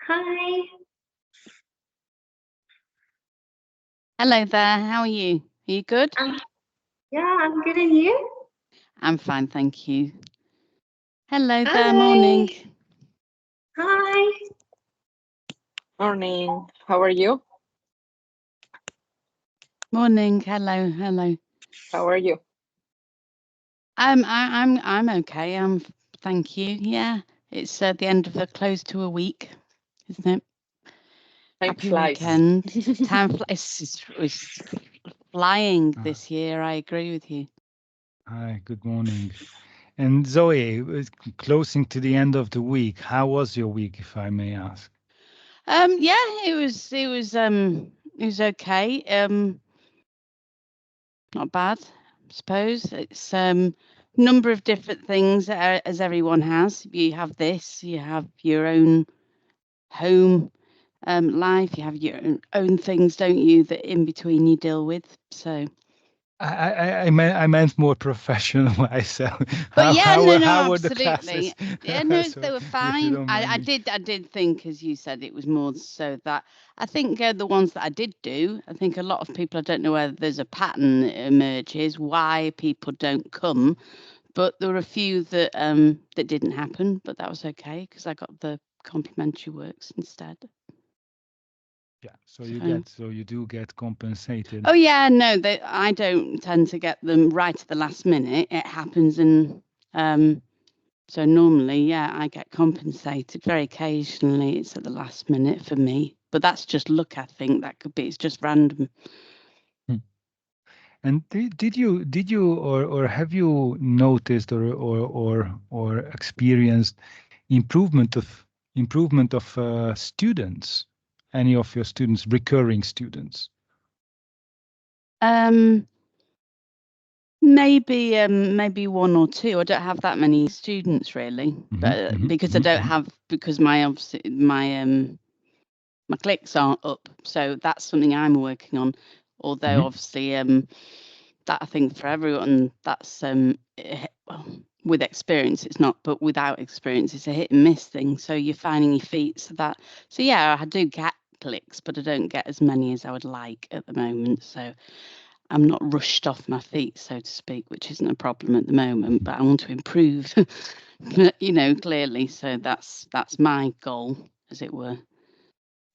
Hi. Hello there, how are you? Are you good? Yeah, I'm good, and you? I'm fine, thank you. Hello there, Hi. morning. Hi. Morning. How are you? Morning, hello. How are you? I'm okay. Thank you. Yeah, it's the end of close to a week, isn't it? Time Happy flies. weekend. Time flies. It's flying this year. I agree with you. Hi, good morning. And Zoe, closing to the end of the week. How was your week, if I may ask? Yeah, it was okay. Not bad, I suppose. It's number of different things as everyone has. You have this, you have your own home life, you have your own things, don't you, that in between you deal with. So I meant more professional myself. but yeah, no, How were the absolutely. classes? Yeah, no, So, they were if you fine. don't I mind me. did think, as you said, it was more so that I think the ones that I did do, I think a lot of people, I don't know whether there's a pattern that emerges why people don't come, but there were a few that that didn't happen, but that was okay because I got the complimentary works instead. Yeah, so you do get compensated. Oh yeah, no, I don't tend to get them right at the last minute. It happens, and so normally, yeah, I get compensated. Very occasionally, it's at the last minute for me, but that's just luck. I think that could be. It's just random. And did you or have you noticed or experienced improvement of students? Any of your students, recurring students? Maybe one or two. I don't have that many students really, but because I don't have my obviously my clicks aren't up, so that's something I'm working on. Although obviously that I think for everyone that's well, with experience it's not, but without experience it's a hit and miss thing. So you're finding your feet. So yeah, I do get clicks, but I don't get as many as I would like at the moment. So I'm not rushed off my feet, so to speak, which isn't a problem at the moment, but I want to improve, clearly. So that's my goal, as it were.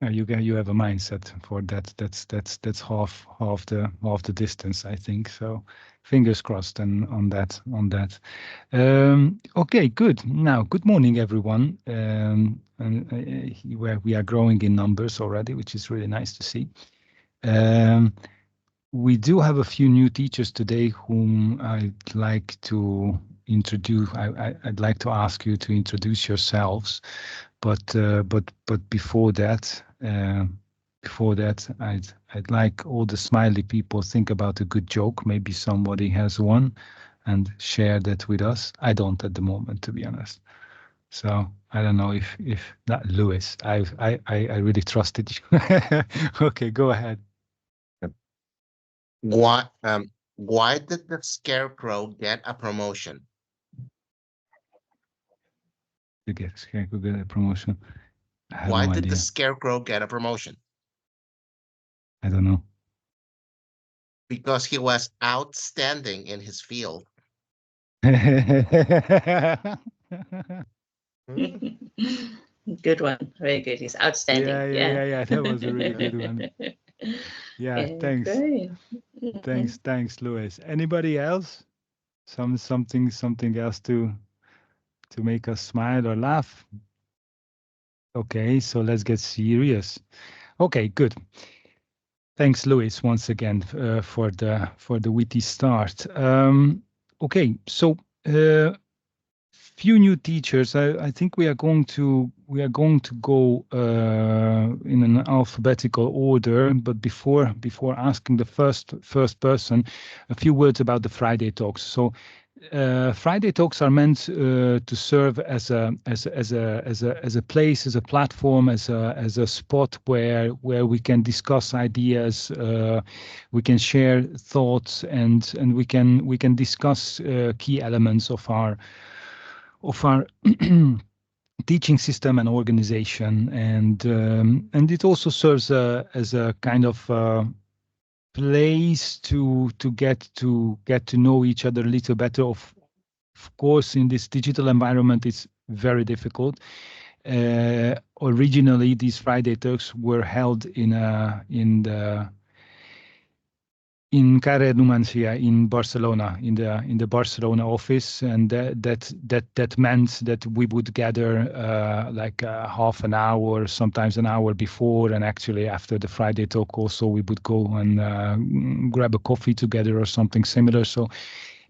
You have a mindset for that. That's half the distance, I think. So fingers crossed and on that. Okay, good. Now, good morning, everyone. Where we are growing in numbers already, which is really nice to see. We do have a few new teachers today whom I'd like to introduce. I'd like to ask you to introduce yourselves, but before that, I'd like all the smiley people think about a good joke. Maybe somebody has one, and share that with us. I don't at the moment, to be honest. So I don't know if that Lewis. I really trusted you. Okay, go ahead. Why did the scarecrow get a promotion? To get a promotion. I have Why no did the idea. scarecrow get a promotion? I don't know. Because he was outstanding in his field. Good one. Very good. He's outstanding. Yeah. That was a really good one. Yeah, thanks. Great. Thanks, Louis. Anybody else? Something else to make us smile or laugh? Okay, so let's get serious. Okay, good. Thanks, Louis, once again for the witty start. Okay, so few new teachers. I think we are going to go in an alphabetical order. But before asking the first person, a few words about the Friday talks. So Friday talks are meant to serve as a place, as a platform, as a spot where we can discuss ideas, we can share thoughts, and we can discuss key elements of our teaching system and organization, and it also serves as a kind of place to get to know each other a little better. Of course, in this digital environment, it's very difficult. Originally, these Friday Talks were held in Carrer Numancia in Barcelona, in the Barcelona office, and that meant that we would gather like half an hour, sometimes an hour before, and actually after the Friday talk also we would go and grab a coffee together or something similar. So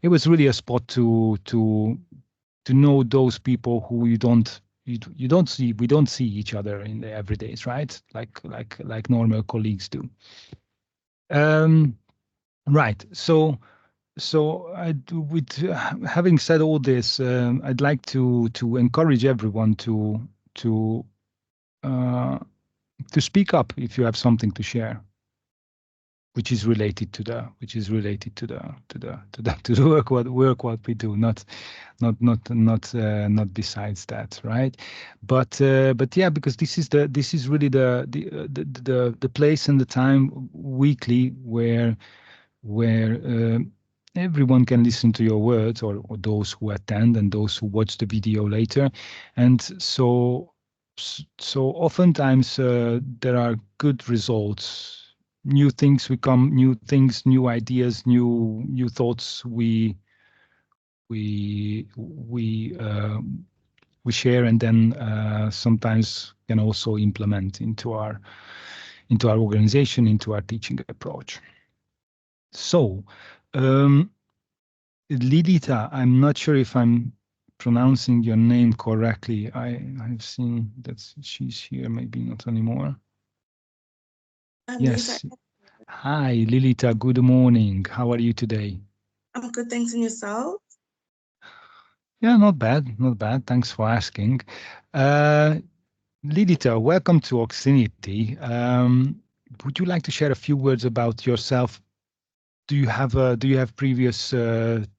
it was really a spot to know those people who you don't see. We don't see each other in the everydays, right? Like normal colleagues do. Right. So with having said all this, I'd like to encourage everyone to speak up if you have something to share, which is related to the work what we do, not besides that, right? But yeah, because this is really the place and the time weekly where everyone can listen to your words, or those who attend and those who watch the video later. And so oftentimes there are good results, new things new ideas, new thoughts we share, and then sometimes can also implement into our organization, into our teaching approach. So, Lidita, I'm not sure if I'm pronouncing your name correctly. I've seen that she's here, maybe not anymore. Yes. Hi, Lilita. Good morning. How are you today? I'm good, thanks, and yourself? Yeah, not bad, not bad. Thanks for asking. Lilita, welcome to Oxinity. Would you like to share a few words about yourself? Do you have previous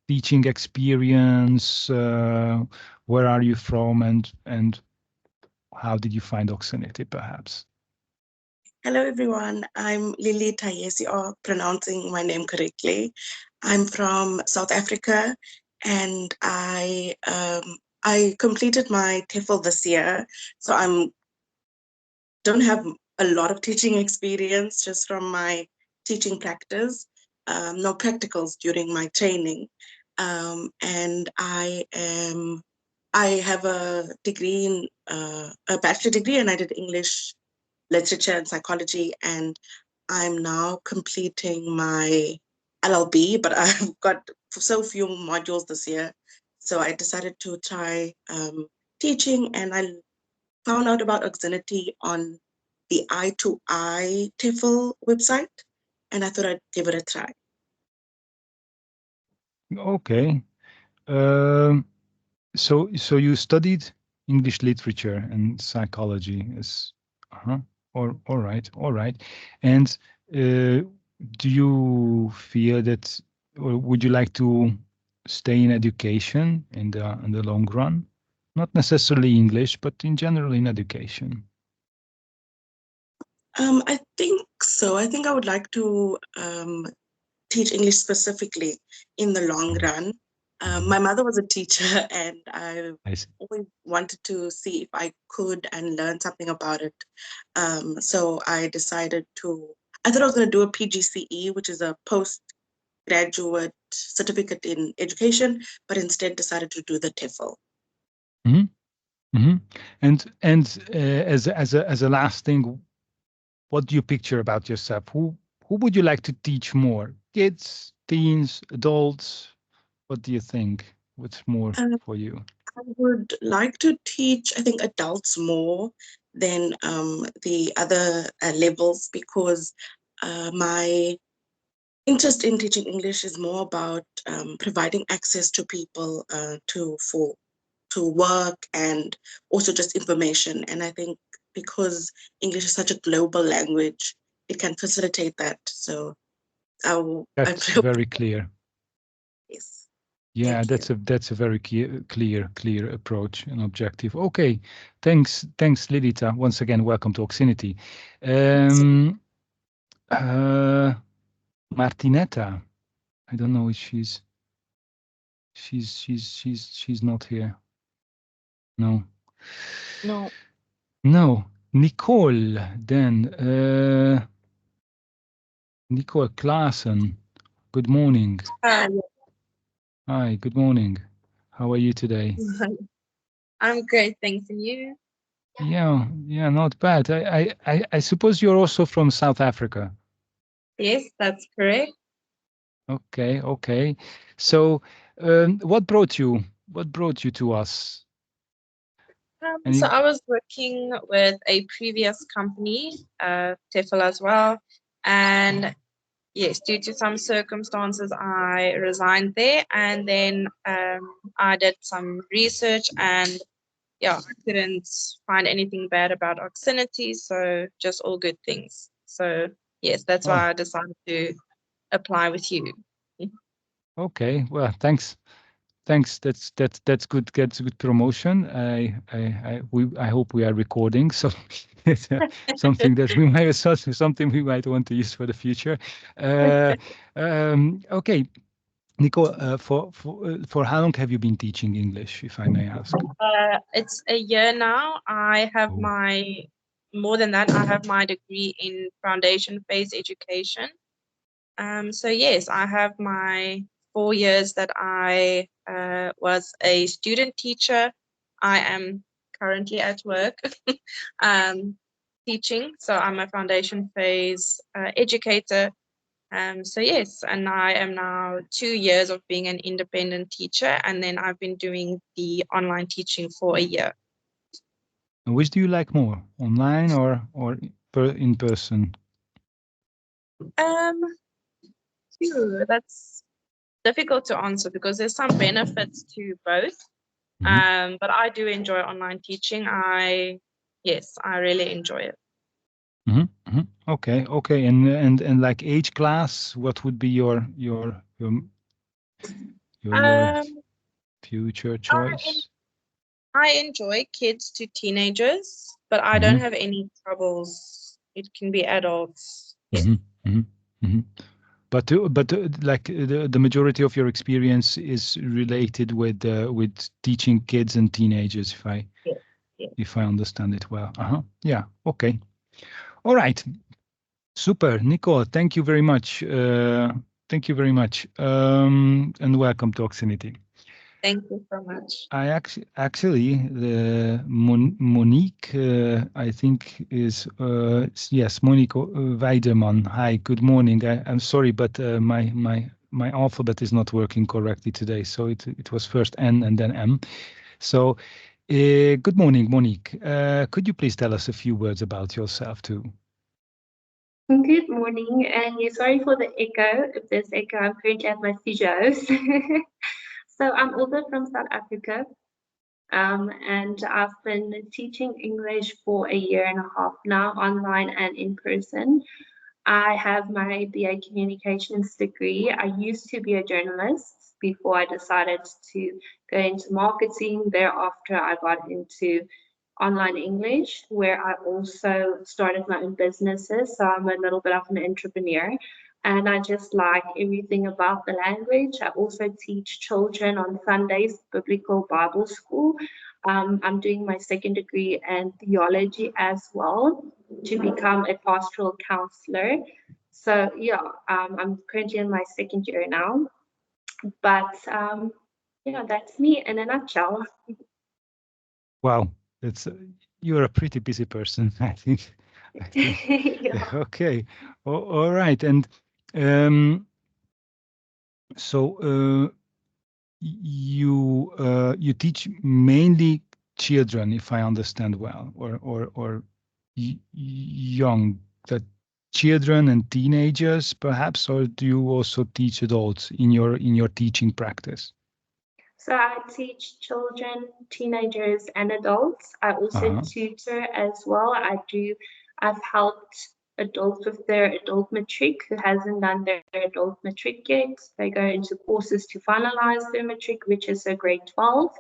teaching experience? Where are you from, and how did you find Oxinity, perhaps? Hello, everyone. I'm Lily Yes, you are pronouncing my name correctly. I'm from South Africa, and I completed my TEFL this year, so don't have a lot of teaching experience, just from my teaching practice. No practicals during my training, and I have a degree in a bachelor degree, and I did English literature and psychology, and I'm now completing my LLB, but I've got so few modules this year. So I decided to try teaching, and I found out about Oxinity on the I2I TEFL website, and I thought I'd give it a try. Okay. So you studied English literature and psychology, as all right. And do you feel that, or would you like to stay in education in the long run? Not necessarily English, but in general in education. I think so. I think I would like to teach English specifically in the long run. My mother was a teacher, and I always wanted to see if I could and learn something about it. So I decided I thought I was going to do a PGCE, which is a postgraduate certificate in education, but instead decided to do the TEFL. And as a last thing, what do you picture about yourself? Who would you like to teach more? Kids, teens, adults? What do you think? What's more for you? I would like to teach, I think, adults more than the other levels, because my interest in teaching English is more about providing access to people to work, and also just information. And I think because English is such a global language, it can facilitate that. So That's very clear. Yes. Yeah, Thank that's a very clear approach and objective. Okay, thanks, Lilita. Once again, welcome to Oxinity. Martinetta, I don't know if she's not here. No. No. No. Nicole, then. Nicole Klaassen. Good morning. Hi, good morning. How are you today? I'm great, thanks. And you? Yeah, not bad. I suppose you're also from South Africa. Yes, that's correct. Okay. So, what brought you to us? So I was working with a previous company, TEFL as well, and yes, due to some circumstances, I resigned there, and then I did some research, and yeah, I couldn't find anything bad about Oxinity, so just all good things. So yes, that's why I decided to apply with you. Okay, well, thanks. That's good. That's a good promotion. I hope we are recording, so it's something that we might something we might want to use for the future. Okay, Nico, for how long have you been teaching English, if I may ask? It's a year now. I have more than that, I have my degree in foundation phase education. So yes, I have my 4 years that I was a student teacher. I am currently at work teaching, so I'm a foundation phase educator. So yes, and I am now 2 years of being an independent teacher, and then I've been doing the online teaching for a year. And which do you like more, online or in person? That's difficult to answer because there's some benefits to both. But I do enjoy online teaching. Yes, I really enjoy it. Okay. And like age class, what would be your future choice? I enjoy kids to teenagers, but I don't have any troubles. It can be adults. Yes. But like the majority of your experience is related with teaching kids and teenagers, if I understand it well. Yeah. Okay. All right. Super, Nicole. Thank you very much. And welcome to Oxinity. Thank you so much. I actually Monique, I think is yes, Monique Weideman. Hi, good morning. I'm sorry, but my alphabet is not working correctly today, so it was first N and then M. So, good morning, Monique. Could you please tell us a few words about yourself too? Good morning, and sorry for the echo. If there's echo, I'm currently at my physios. So I'm also from South Africa, and I've been teaching English for a year and a half now, online and in person. I have my BA Communications degree. I used to be a journalist before I decided to go into marketing. Thereafter, I got into online English, where I also started my own businesses. So I'm a little bit of an entrepreneur, and I just like everything about the language. I also teach children on Sundays, biblical Bible school. I'm doing my second degree in theology as well to become a pastoral counselor. So yeah, I'm currently in my second year now. But that's me in a nutshell. Wow, you're a pretty busy person, I think. Yeah. Okay. All right. And so you teach mainly children, if I understand well, or young, that children and teenagers perhaps, or do you also teach adults in your teaching practice? So I teach children, teenagers, and adults. I also tutor as well. I've helped adults with their adult matric who hasn't done their adult matric yet. They go into courses to finalize their matric, which is a grade 12.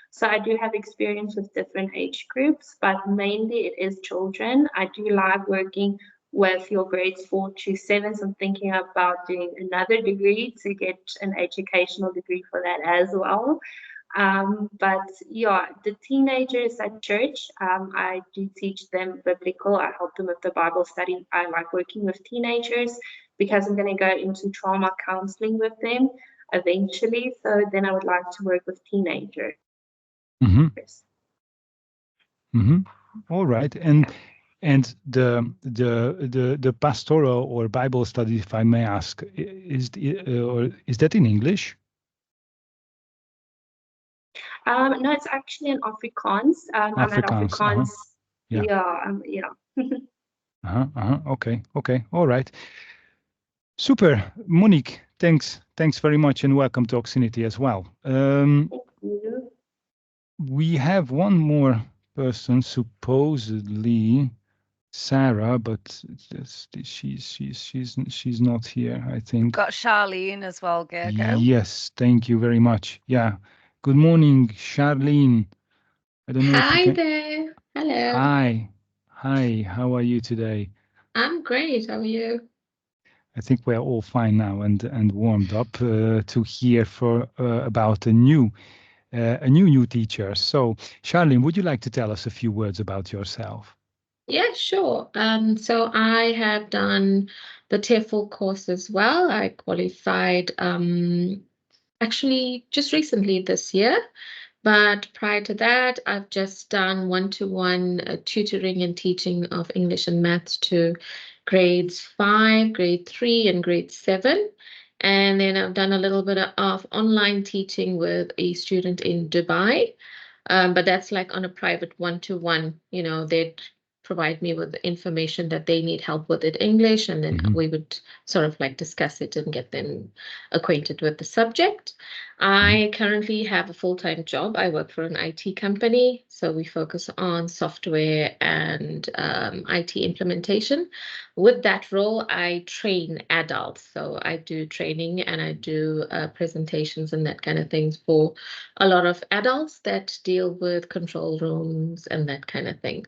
So I do have experience with different age groups, but mainly it is children. I do like working with your grades 4 to 7. So I'm thinking about doing another degree to get an educational degree for that as well. But yeah, the teenagers at church, I do teach them biblical. I help them with the Bible study. I like working with teenagers because I'm going to go into trauma counseling with them eventually. So then I would like to work with teenagers. Mm-hmm. Mm-hmm. All right. And the pastoral or Bible study, if I may ask, is that in English? No, it's actually in Afrikaans. I'm at Afrikaans. Yeah. Okay. All right. Super. Monique, thanks very much, and welcome to Oxinity as well. Thank you. We have one more person, supposedly Sarah, but she's not here, I think. Got Charlene as well, Gergo. Yes, thank you very much. Yeah. Good morning, Charlene. I don't know if you can... there. Hello. Hi. How are you today? I'm great. How are you? I think we're all fine now and warmed up to hear about a new teacher. So, Charlene, would you like to tell us a few words about yourself? Yeah, sure. So I have done the TEFL course as well. I qualified actually just recently this year. But prior to that, I've just done one-to-one tutoring and teaching of English and maths to grades 5, grade 3, and grade 7. And then I've done a little bit of online teaching with a student in Dubai. But that's like on a private one-to-one, they'd provide me with the information that they need help with in English, and then we would sort of like discuss it and get them acquainted with the subject. I currently have a full-time job. I work for an IT company, so we focus on software and IT implementation. With that role, I train adults. So I do training and I do presentations and that kind of things for a lot of adults that deal with control rooms and that kind of thing.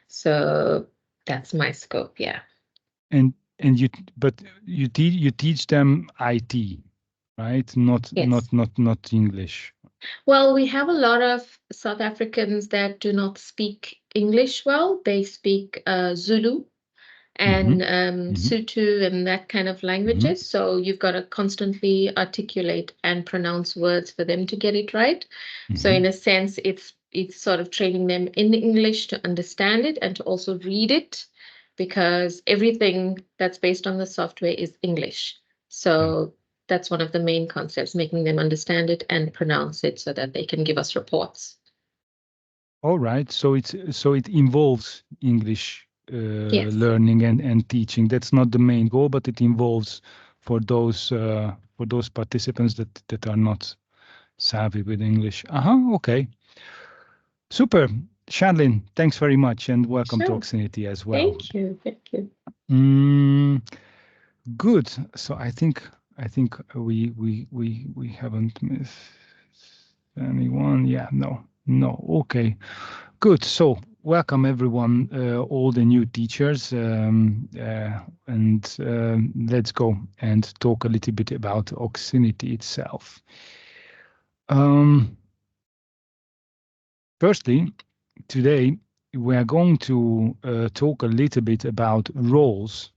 So that's my scope, yeah. And you teach them IT, right? Not English. Well, we have a lot of South Africans that do not speak English well. They speak Zulu and Sotho and that kind of languages. So you've got to constantly articulate and pronounce words for them to get it right. So in a sense, it's sort of training them in English to understand it and to also read it, because everything that's based on the software is English. So that's one of the main concepts, making them understand it and pronounce it so that they can give us reports. All right. So it involves English Yes. learning and teaching. That's not the main goal, but it involves for those participants that are not savvy with English. Okay. Super. Charlene, thanks very much, and welcome to Oxinity as well. Thank you. Good. So I think we haven't missed anyone. Yeah, no. Okay. Good. So welcome everyone, all the new teachers, and let's go and talk a little bit about Oxinity itself. Firstly, today we are going to talk a little bit about roles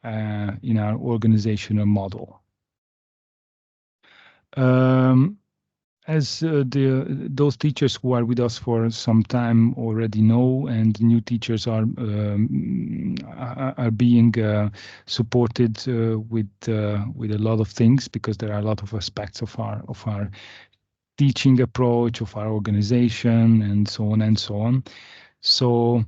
in our organizational model. As those teachers who are with us for some time already know, and new teachers are being supported with a lot of things, because there are a lot of aspects of our teaching approach, of our organization, and so on and so on. So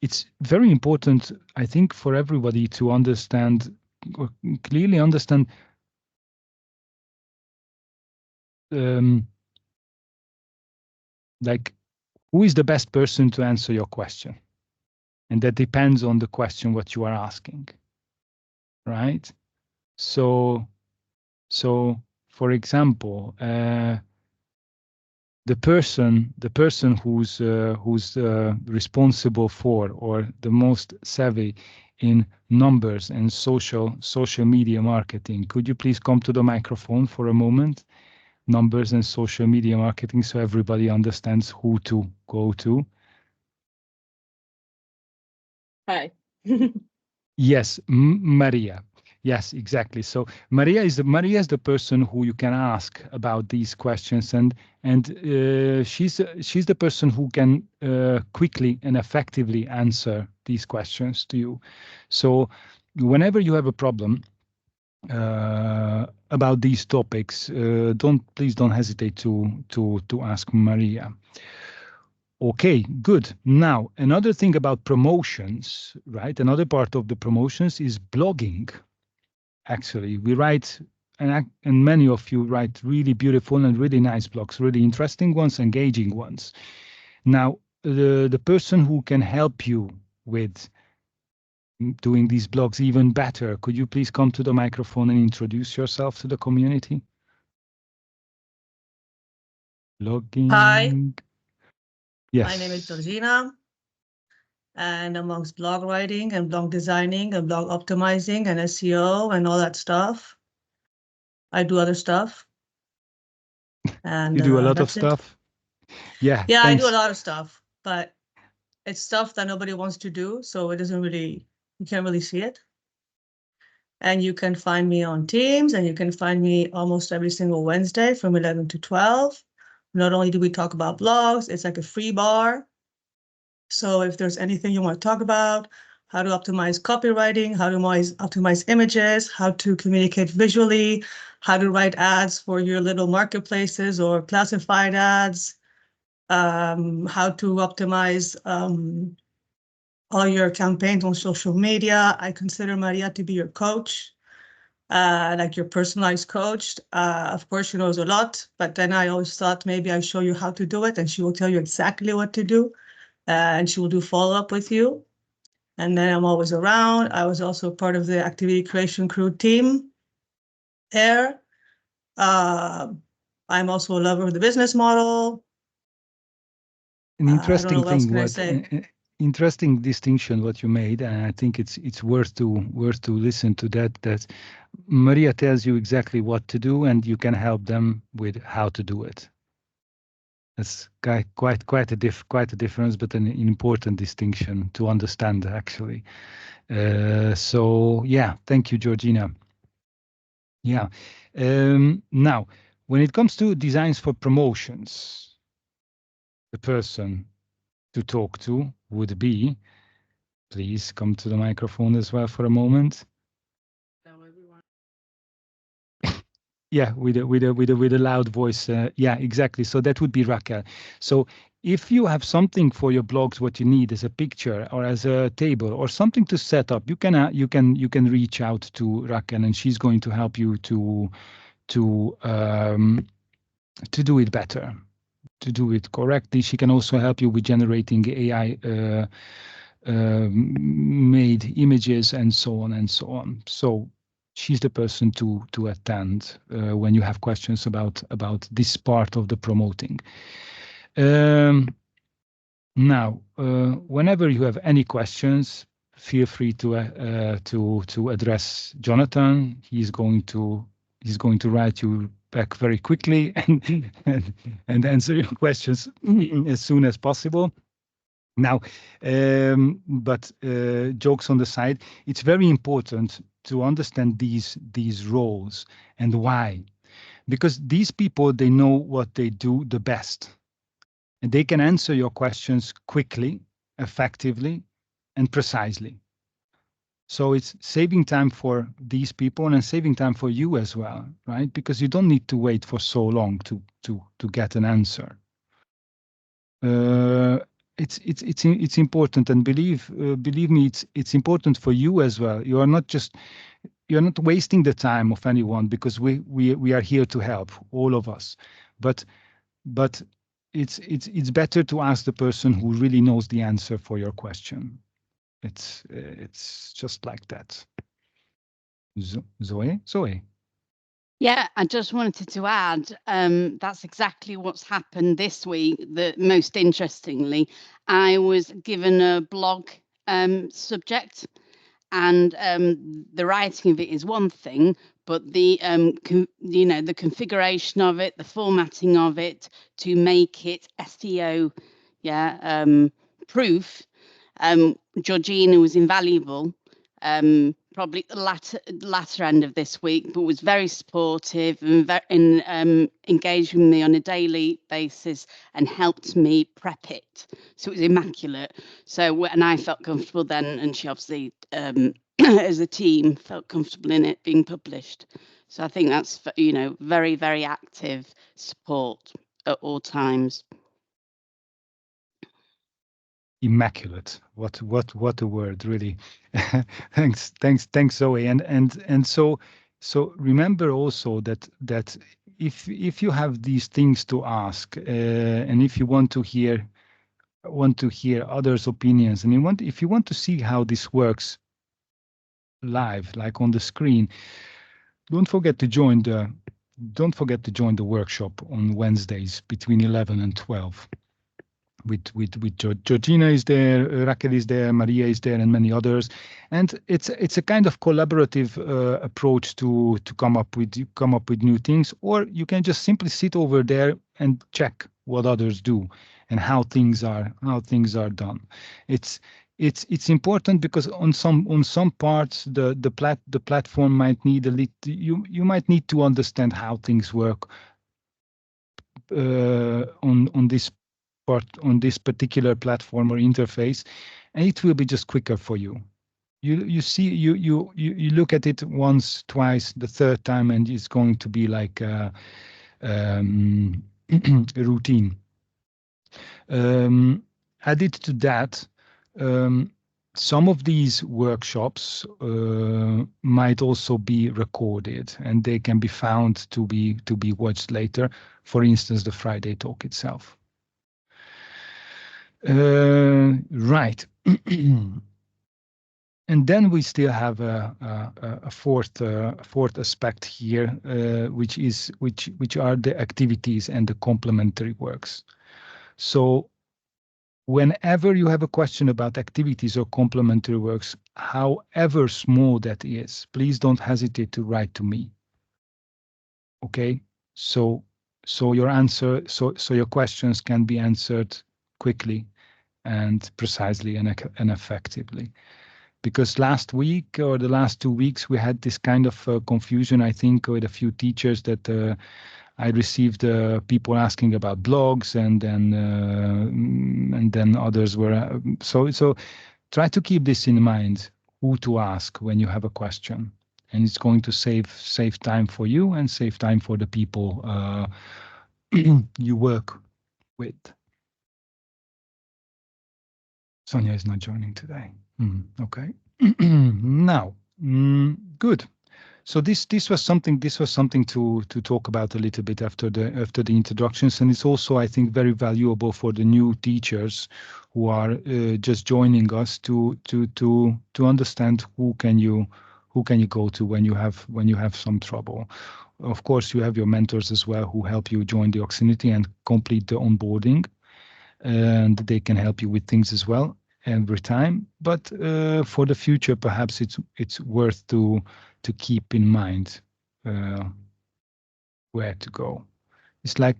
it's very important, I think, for everybody to understand, or clearly understand, like, who is the best person to answer your question? And that depends on the question what you are asking, right? So for example, the person who's responsible for or the most savvy in numbers and social media marketing, could you please come to the microphone for a moment? Numbers and social media marketing, so everybody understands who to go to. Hi. Yes, Maria. Yes, exactly. So Maria is the person who you can ask about these questions, and she's the person who can quickly and effectively answer these questions to you. So whenever you have a problem about these topics, please don't hesitate to ask Maria. Okay, good. Now, another thing about promotions, right? Another part of the promotions is blogging. Actually, we write, and many of you write really beautiful and really nice blogs, really interesting ones, engaging ones. Now, the person who can help you with doing these blogs even better, could you please come to the microphone and introduce yourself to the community? Blogging. Hi. Yes. My name is Georgina, and amongst blog writing and blog designing and blog optimizing and SEO and all that stuff, I do other stuff. And you do a lot of stuff? Yeah. Yeah, thanks. I do a lot of stuff, but it's stuff that nobody wants to do, so it doesn't really, you can't really see it. And you can find me on Teams, and you can find me almost every single Wednesday from 11 to 12. Not only do we talk about blogs, it's like a free bar. So if there's anything you want to talk about, how to optimize copywriting, how to optimize images, how to communicate visually, how to write ads for your little marketplaces or classified ads, how to optimize all your campaigns on social media. I consider Maria to be your coach, like your personalized coach. Of course, she knows a lot, but then I always thought maybe I show you how to do it and she will tell you exactly what to do. And she will do follow-up with you. And then I'm always around. I was also part of the activity creation crew team there. I'm also a lover of the business model. An interesting I don't know what thing, else can I say. Interesting distinction what you made, and I think it's worth to listen to that Maria tells you exactly what to do, and you can help them with how to do it. That's quite a difference, but an important distinction to understand actually. So yeah, thank you, Georgina. Yeah. Now, when it comes to designs for promotions, the person to talk to would be, please come to the microphone as well for a moment. Hello, everyone. Yeah, with a loud voice. Yeah, exactly. So that would be Raquel. So if you have something for your blogs, what you need is a picture or as a table or something to set up, you can reach out to Raquel, and she's going to help you to do it better, to do it correctly. She can also help you with generating AI made images and so on and so on. So she's the person to attend when you have questions about this part of the promoting. Now, whenever you have any questions, feel free to address Jonathan. He's going to write you back very quickly and answer your questions as soon as possible. Now, but jokes on the side, it's very important to understand these roles and why, because these people, they know what they do the best, and they can answer your questions quickly, effectively, and precisely. So it's saving time for these people and saving time for you as well, right? Because you don't need to wait for so long to get an answer. It's important, and believe me, it's important for you as well. You're not wasting the time of anyone, because we are here to help, all of us. But it's better to ask the person who really knows the answer for your question. It's just like that. Zoe. Yeah, I just wanted to add, that's exactly what's happened this week. Most interestingly, I was given a blog subject, and the writing of it is one thing, but the the configuration of it, the formatting of it to make it SEO proof. Georgina was invaluable. Probably the latter end of this week, but was very supportive and engaged with me on a daily basis and helped me prep it. So it was immaculate. So, and I felt comfortable then, and she obviously, as a team, felt comfortable in it being published. So I think that's, very, very active support at all times. Immaculate. What a word, really. Thanks, Zoe. And so remember also that if you have these things to ask, and if you want to hear others' opinions, and if you want to see how this works live, like on the screen, don't forget to join the workshop on Wednesdays between 11 and 12. With Georgina is there, Raquel is there, Maria is there, and many others, and it's a kind of collaborative approach to come up with new things, or you can just simply sit over there and check what others do and how things are done. It's important because on some parts the platform might need you might need to understand how things work on this particular platform or interface, and it will be just quicker for you. You see, you look at it once, twice, the third time, and it's going to be like a routine. Added to that, some of these workshops might also be recorded, and they can be found to be watched later. For instance, the Friday talk itself. Right. And then we still have a fourth aspect here, which are the activities and the complementary works. So whenever you have a question about activities or complementary works, however small that is, please don't hesitate to write to me. Okay, so your questions can be answered quickly and precisely and effectively. Because last week or the last 2 weeks, we had this kind of confusion, I think, with a few teachers that I received people asking about blogs, and then others were. So try to keep this in mind, who to ask when you have a question. And it's going to save time for you and save time for the people you work with. Sonia is not joining today. Okay. Now, good. So this was something to talk about a little bit after the introductions, and it's also, I think, very valuable for the new teachers who are just joining us to understand who can you go to when you have some trouble. Of course, you have your mentors as well who help you join the Oxinity and complete the onboarding, and they can help you with things as well every time. But for the future, perhaps it's worth to keep in mind where to go. It's like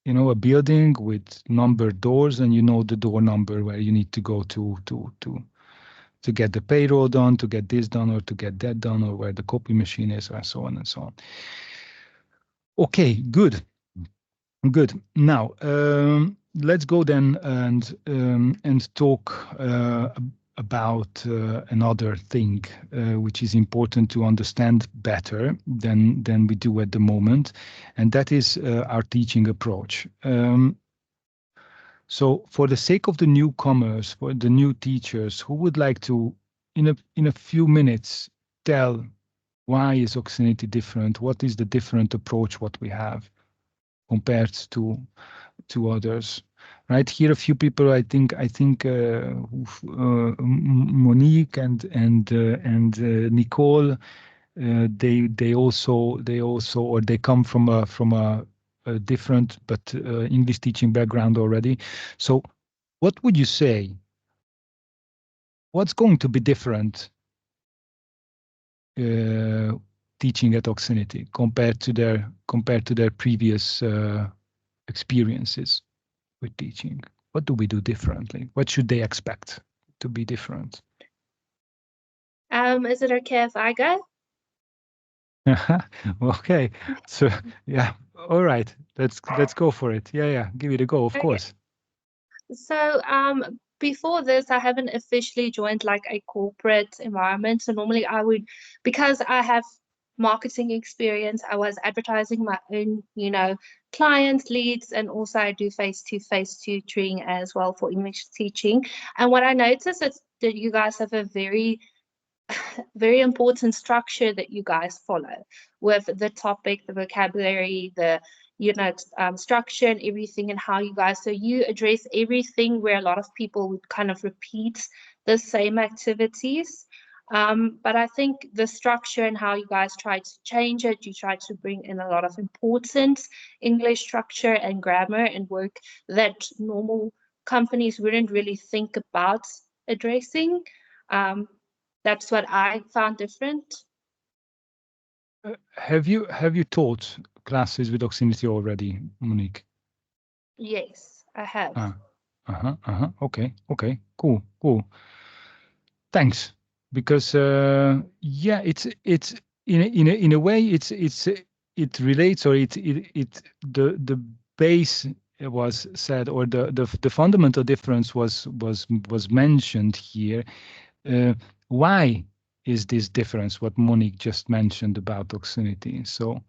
a building with numbered doors, and the door number where you need to go to get the payroll done, to get this done, or to get that done, or where the copy machine is, or so on and so on. Okay, good. Now let's go then and talk about another thing which is important to understand better than we do at the moment, and that is our teaching approach. So for the sake of the newcomers, for the new teachers, who would like to, in a few minutes, tell why is Oxinity different? What is the different approach what we have compared to to others. Right here, a few people. I think Monique and Nicole. They come from a different but English teaching background already. So, what would you say? What's going to be different teaching at Oxinity compared to their previous experiences with teaching? What do we do differently? What should they expect to be different? Is it okay if I go? Okay, so yeah, all right, let's go for it. Yeah, give it a go, of course. So before this, I haven't officially joined like a corporate environment. So normally I would, because I have marketing experience, I was advertising my own, clients, leads, and also I do face-to-face tutoring as well for English teaching. And what I noticed is that you guys have a very important structure that you guys follow with the topic, the vocabulary, the structure and everything, and how you guys, so you address everything where a lot of people would kind of repeat the same activities. But I think the structure and how you guys try to change it, you try to bring in a lot of important English structure and grammar and work that normal companies wouldn't really think about addressing. That's what I found different. Have you taught classes with Oxinity already, Monique? Yes, I have. Okay. Cool. Thanks. Because yeah, it's in a way it relates, or it the base was said, or the fundamental difference was mentioned here. Why is this difference what Monique just mentioned about Oxinity? So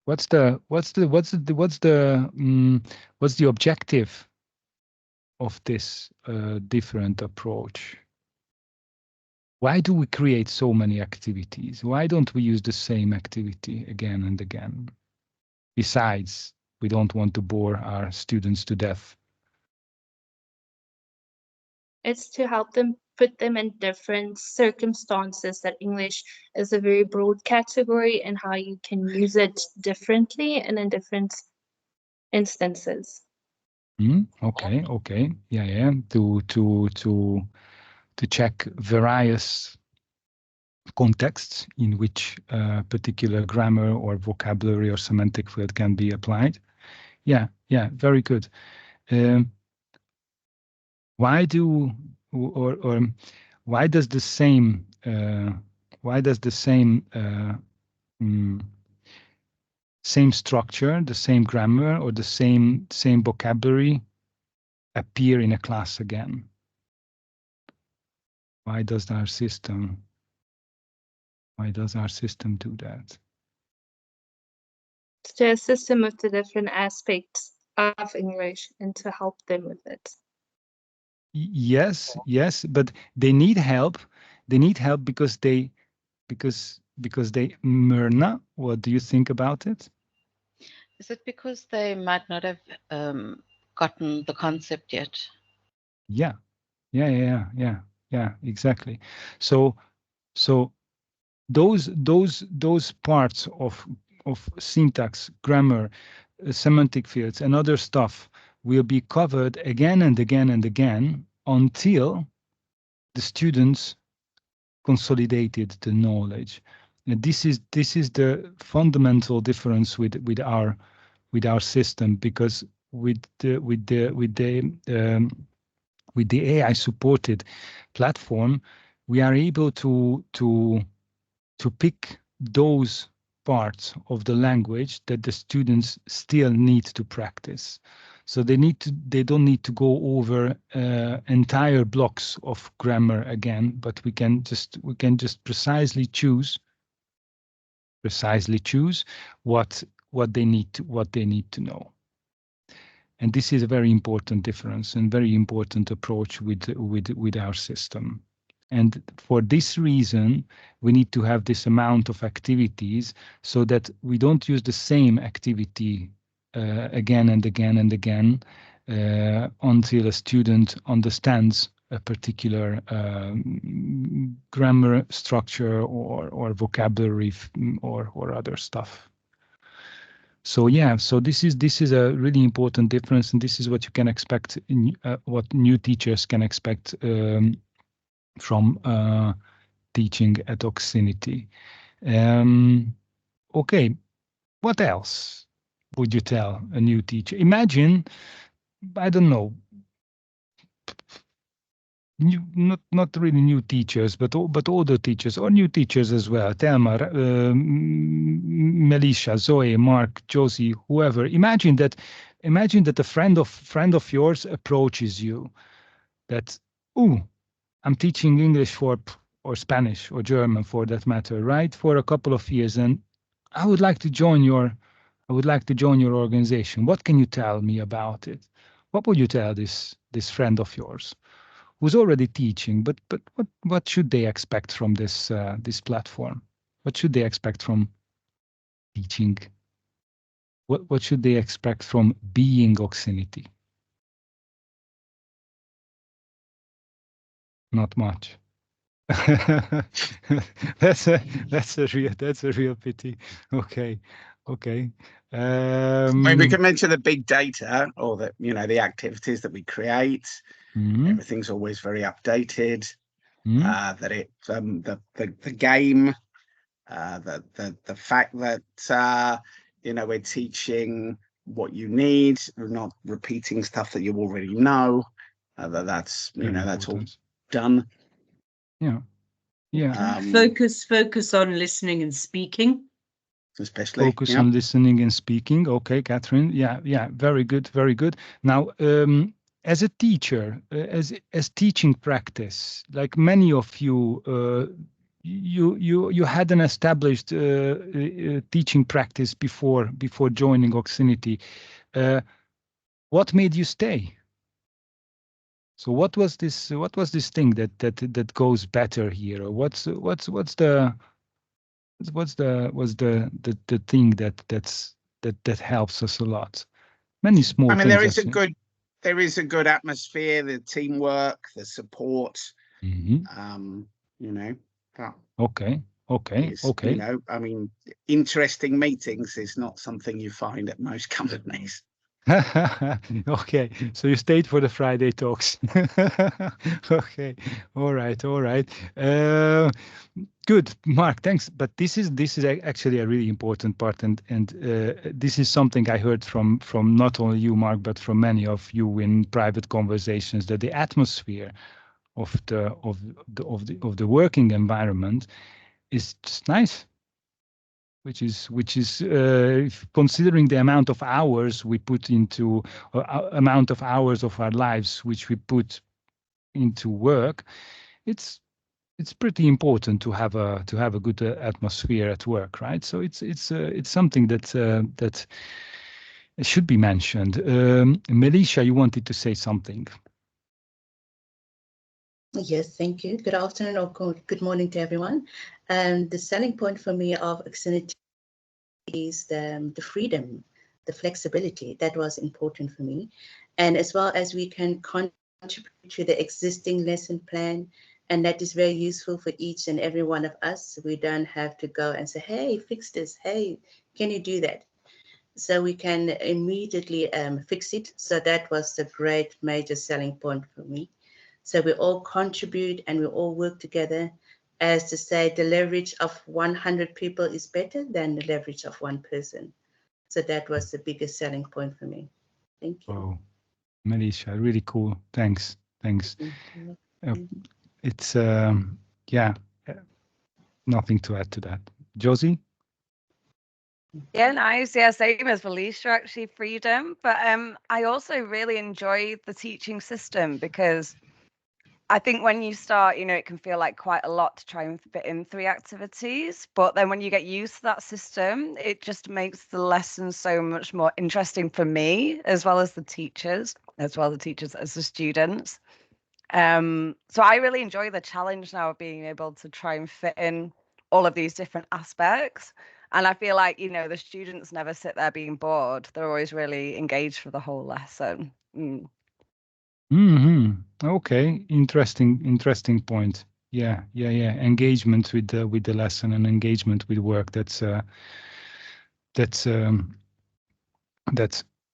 what's the objective of this different approach? Why do we create so many activities? Why don't we use the same activity again and again? Besides, we don't want to bore our students to death. It's to help them, put them in different circumstances, that English is a very broad category and how you can use it differently and in different instances. Okay. Yeah. To check various contexts in which particular grammar or vocabulary or semantic field can be applied. Yeah, very good. Why do or why does the same same structure, the same grammar, or the same vocabulary appear in a class again? Why does our system do that? To assist them with the different aspects of English and to help them with it. Yes, but they need help. They need help because they Myrna, what do you think about it? Is it because they might not have gotten the concept yet? Yeah, exactly. So those parts of syntax, grammar, semantic fields, and other stuff will be covered again and again and again until the students consolidated the knowledge. And this is the fundamental difference with our system, because with the AI supported platform, we are able to pick those parts of the language that the students still need to practice. So they don't need to go over entire blocks of grammar again, but we can just precisely choose what they need to know. And this is a very important difference and very important approach with our system. And for this reason, we need to have this amount of activities so that we don't use the same activity again and again and again until a student understands a particular grammar structure or vocabulary or other stuff. So yeah, so this is a really important difference, and this is what you can expect in what new teachers can expect from teaching at Oxinity. Okay, what else would you tell a new teacher? Imagine, I don't know, not really new teachers, but older teachers or new teachers as well. Thelma, Melisha, Zoe, Mark, Josie, whoever. Imagine that a friend of yours approaches you. That, I'm teaching English or Spanish or German for that matter, right? For a couple of years, and I would like to join your organization. What can you tell me about it? What would you tell this friend of yours who's already teaching? But what should they expect from this platform? What should they expect from teaching? What should they expect from being Oxinity? Not much. that's a real pity. Okay. I mean, we can mention the big data, or that, you know, the activities that we create. Everything's always very updated. That it the game, the fact that you know, we're teaching what you need. We're not repeating stuff that you already know. That's, you know, that's all done. Yeah. Focus on listening and speaking. Especially focus on listening and speaking. Okay, Catherine. Yeah. Very good. Now, as a teacher, as teaching practice, like many of you, you had an established teaching practice before joining Oxinity. What made you stay? So what was this thing that goes better here? Or what's the thing that helps us a lot? Many small things. I mean, there is a good atmosphere, the teamwork, the support. You know. Okay. You know, I mean, interesting meetings is not something you find at most companies. Okay, so you stayed for the Friday talks. Okay, all right. Good, Mark, thanks. But this is actually a really important part, and this is something I heard from not only you, Mark, but from many of you in private conversations, that the atmosphere of the working environment is just nice. Which is considering the amount of hours we put into amount of hours of our lives which we put into work, it's pretty important to have a good atmosphere at work, right? So it's something that should be mentioned. Melisha, you wanted to say something. Yes, thank you. Good afternoon or good morning to everyone. The selling point for me of Oxinity is the freedom, the flexibility. That was important for me. And as well as we can contribute to the existing lesson plan, and that is very useful for each and every one of us. We don't have to go and say, hey, fix this. Hey, can you do that? So we can immediately fix it. So that was the great major selling point for me. So we all contribute and we all work together. As to say, the leverage of 100 people is better than the leverage of one person. So that was the biggest selling point for me. Thank you. Wow, Melisha, really cool. Thanks. It's nothing to add to that. Josie? Yeah, nice. Yeah, same as Felicia, actually, freedom. But I also really enjoy the teaching system, because I think when you start, you know, it can feel like quite a lot to try and fit in 3 activities. But then when you get used to that system, it just makes the lesson so much more interesting for me, as well as the teachers, as the students. So I really enjoy the challenge now of being able to try and fit in all of these different aspects. And I feel like, the students never sit there being bored. They're always really engaged for the whole lesson. Okay, interesting point. Yeah. Engagement with the lesson and engagement with work. That's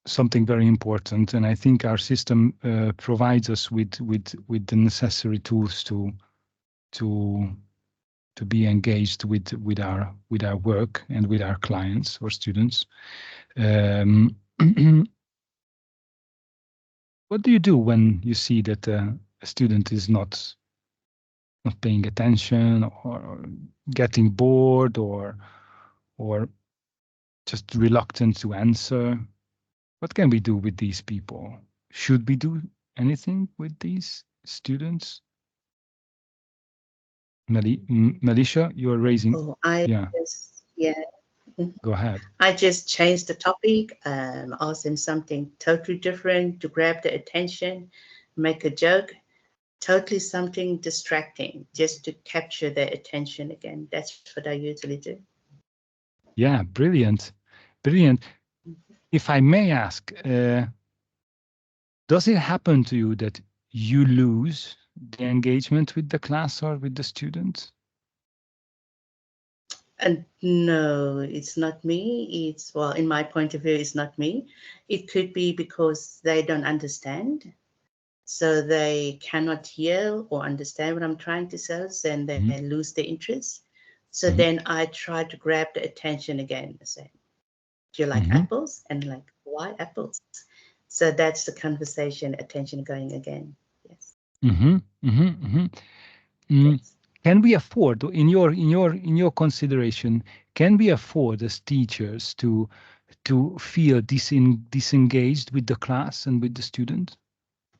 something very important, and I think our system provides us with the necessary tools to be engaged with our work and with our clients or students. What do you do when you see that a student is not paying attention or getting bored or just reluctant to answer? What can we do with these people? Should we do anything with these students? Melisha, you're raising. Oh, yeah. Go ahead. I just changed the topic, asked them something totally different to grab the attention, make a joke, totally something distracting, just to capture their attention again. That's what I usually do. Yeah, brilliant. If I may ask, does it happen to you that you lose the engagement with the class or with the students? And no, it's not me. It's, well, in my point of view, it's not me. It could be because they don't understand. So they cannot hear or understand what I'm trying to say, and they lose their interest. So then I try to grab the attention again. Say, do you like apples? And like, why apples? So that's the conversation, attention going again. Yes. Yes. Can we afford, in your consideration, can we afford as teachers to feel disengaged with the class and with the student?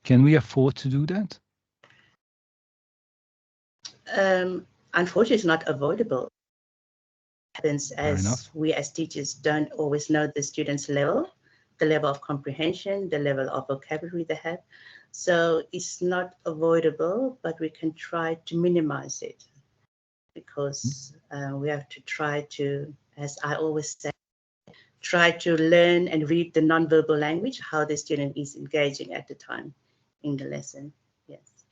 Can we afford to do that? Unfortunately, it's not avoidable. It happens as we as teachers don't always know the student's level, the level of comprehension, the level of vocabulary they have. So it's not avoidable, but we can try to minimize it, because we have to try to, as I always say, try to learn and read the nonverbal language, how the student is engaging at the time in the lesson. Yes.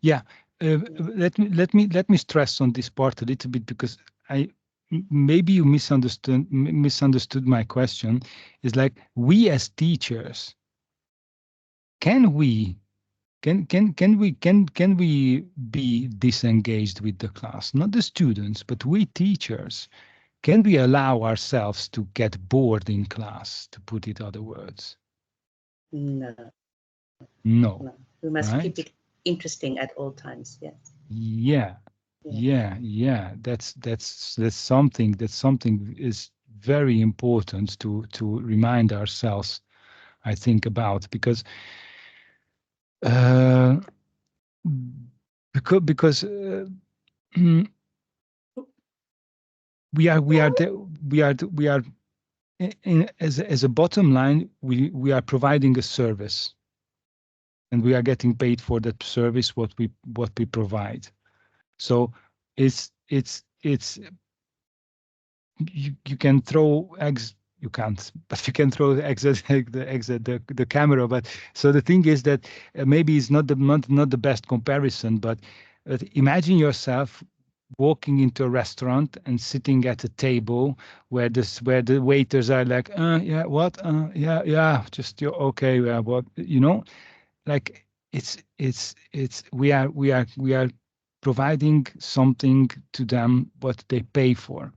Yeah. Let me stress on this part a little bit, because maybe you misunderstood my question. Is like, we as teachers, can we be disengaged with the class? Not the students, but we teachers. Can we allow ourselves to get bored in class, to put it other words? No. We must keep it interesting at all times. Yes. Yeah. That's something is very important to remind ourselves, I think, about, because we are as a bottom line, we are providing a service, and we are getting paid for that service, what we provide. So it's you can throw eggs. You can't, but you can throw the eggs at the camera. But so the thing is that maybe it's not the best comparison, but imagine yourself walking into a restaurant and sitting at a table where the waiters are like, yeah, what, yeah, just okay, what, like we are providing something to them what they pay for.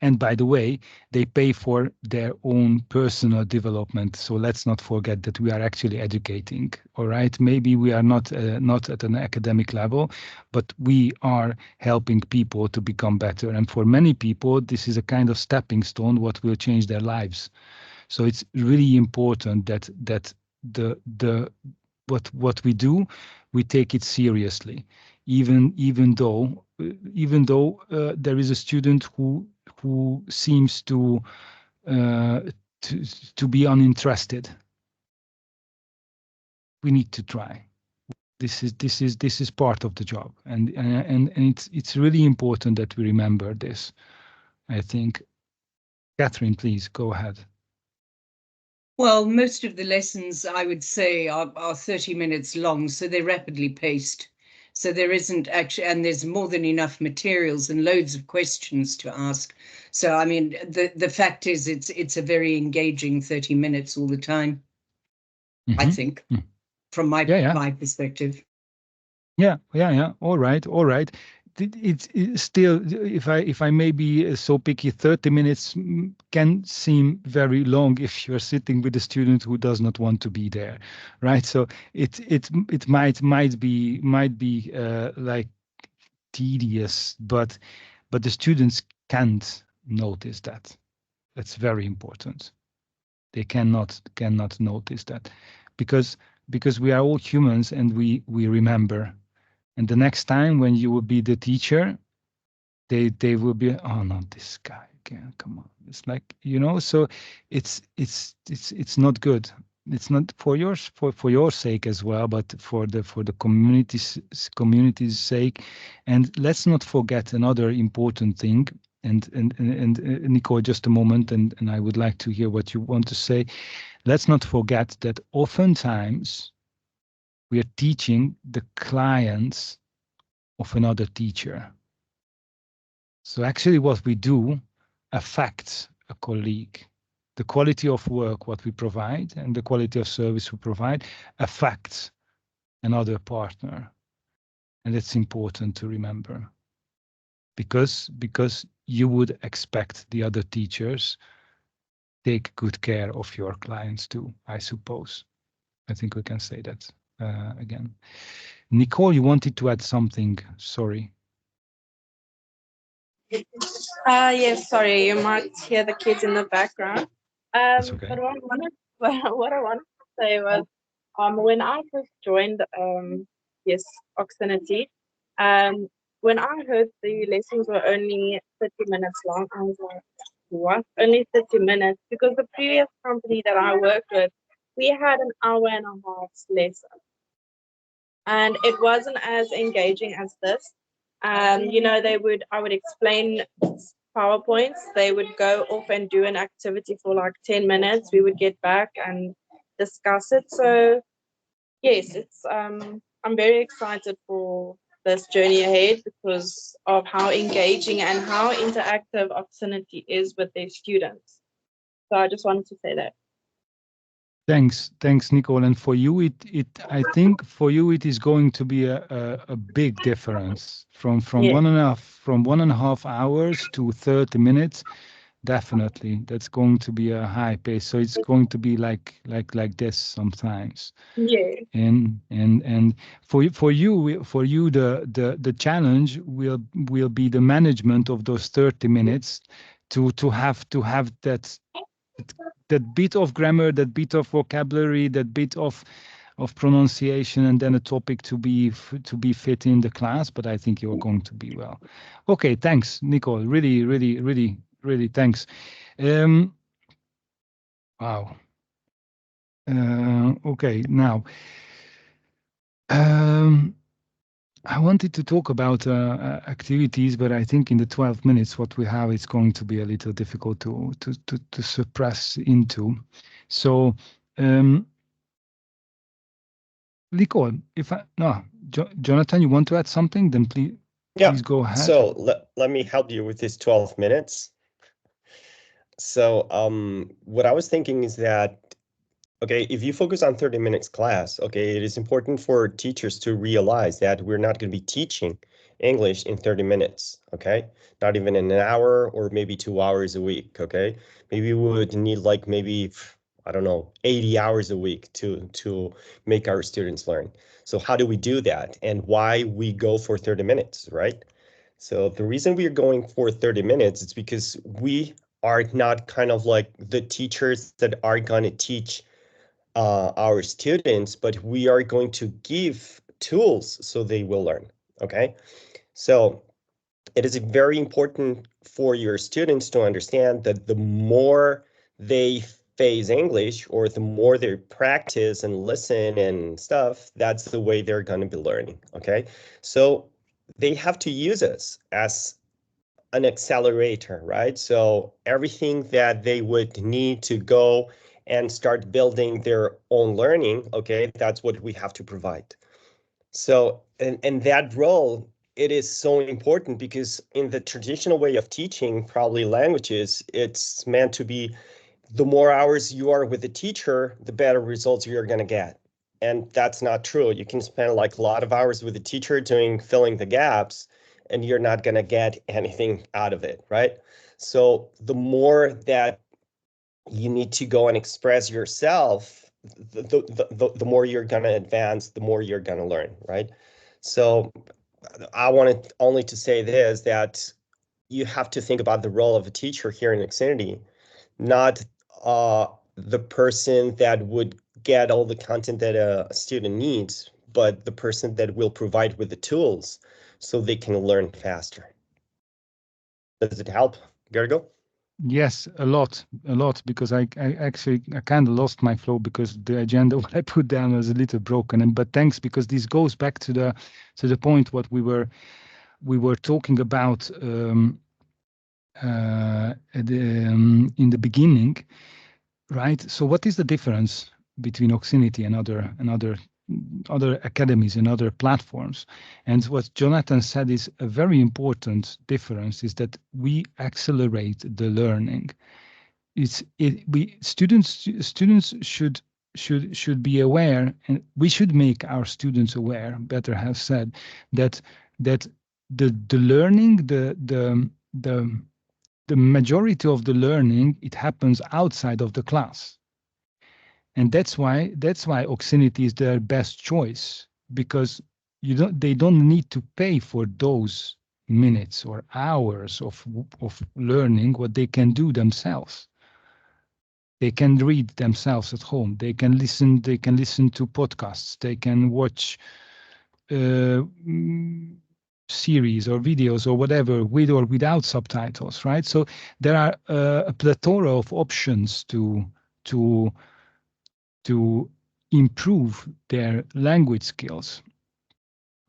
And by the way, they pay for their own personal development. So let's not forget that we are actually educating. All right, maybe we are not at an academic level, but we are helping people to become better. And for many people, this is a kind of stepping stone what will change their lives. So it's really important that what we do, we take it seriously, even though there is a student who seems to be uninterested. We need to try. This is part of the job, and it's really important that we remember this. I think. Catherine, please go ahead. Well, most of the lessons, I would say, are 30 minutes long, so they're rapidly paced. So there isn't actually, and there's more than enough materials and loads of questions to ask. So, I mean, the fact is, it's a very engaging 30 minutes all the time, I think, from my perspective. Yeah. All right. It's still, if I may be so picky, 30 minutes can seem very long if you're sitting with a student who does not want to be there, right? So it might be like tedious, but the students can't notice that. That's very important. They cannot notice that, because we are all humans and we remember. And the next time when you will be the teacher, they will be, oh no, this guy again, come on. It's like, so it's not good. It's not for your sake as well, but for the community's sake. And let's not forget another important thing. And Nicole, just a moment, and I would like to hear what you want to say. Let's not forget that oftentimes we are teaching the clients of another teacher. So actually what we do affects a colleague. The quality of work, what we provide, and the quality of service we provide affects another partner. And it's important to remember. Because you would expect the other teachers take good care of your clients too, I suppose. I think we can say that again. Nicole, you wanted to add something, sorry. Yes, sorry, you might hear the kids in the background. That's okay. But what I wanted to say was, when I first joined, Oxinity, when I heard the lessons were only 30 minutes long, I was like, what? Only 30 minutes? Because the previous company that I worked with, we had an hour and a half lesson. And it wasn't as engaging as this. I would explain PowerPoints. They would go off and do an activity for like 10 minutes. We would get back and discuss it. So yes, it's I'm very excited for this journey ahead because of how engaging and how interactive Oxinity is with their students. So I just wanted to say that. Thanks, Nicole. And for you, I think for you it is going to be a big difference from 1.5 hours to 30 minutes. Definitely, that's going to be a high pace. So it's going to be like this sometimes. Yeah. And for you, the challenge will be the management of those 30 minutes to have that bit of grammar, that bit of vocabulary, that bit of pronunciation, and then a topic to be fit in the class. But I think you're going to be well. Okay, thanks, Nicole. Really thanks. Wow. Okay, now I wanted to talk about activities, but I think in the 12 minutes what we have, it's going to be a little difficult to suppress into. So, Nicole, Jonathan, you want to add something? Then please go ahead. So let me help you with this 12 minutes. So what I was thinking is that, okay, if you focus on 30 minutes class, okay, it is important for teachers to realize that we're not going to be teaching English in 30 minutes, okay? Not even in an hour or maybe 2 hours a week, okay? Maybe we would need like maybe, I don't know, 80 hours a week to make our students learn. So how do we do that? And why we go for 30 minutes, right? So the reason we are going for 30 minutes is because we are not kind of like the teachers that are going to teach our students, but we are going to give tools so they will learn, okay? So it is very important for your students to understand that the more they phase English, or the more they practice and listen and stuff, that's the way they're going to be learning. Okay, so they have to use us as an accelerator, right? So everything that they would need to go and start building their own learning, okay, that's what we have to provide. So, and that role, it is so important because in the traditional way of teaching, probably languages, it's meant to be the more hours you are with the teacher, the better results you're going to get. And that's not true. You can spend like a lot of hours with the teacher filling the gaps, and you're not going to get anything out of it, right? So the more that you need to go and express yourself, the more you're going to advance, the more you're going to learn, right? So I wanted only to say this, that you have to think about the role of a teacher here in Oxinity, not the person that would get all the content that a student needs, but the person that will provide with the tools so they can learn faster. Does it help, Gergo? Yes, a lot, because I actually kind of lost my flow because the agenda what I put down was a little broken. But thanks, because this goes back to the point what we were talking about in the beginning, right? So what is the difference between Oxinity and other academies and other platforms? And what Jonathan said is a very important difference, is that we accelerate the learning. Students should be aware, and we should make our students aware, better have said, that the learning, the majority of the learning, it happens outside of the class. And that's why Oxinity is their best choice, because they don't need to pay for those minutes or hours of learning. What they can do themselves, they can read themselves at home, they can listen to podcasts, they can watch series or videos or whatever, with or without subtitles, right? So there are a plethora of options to improve their language skills.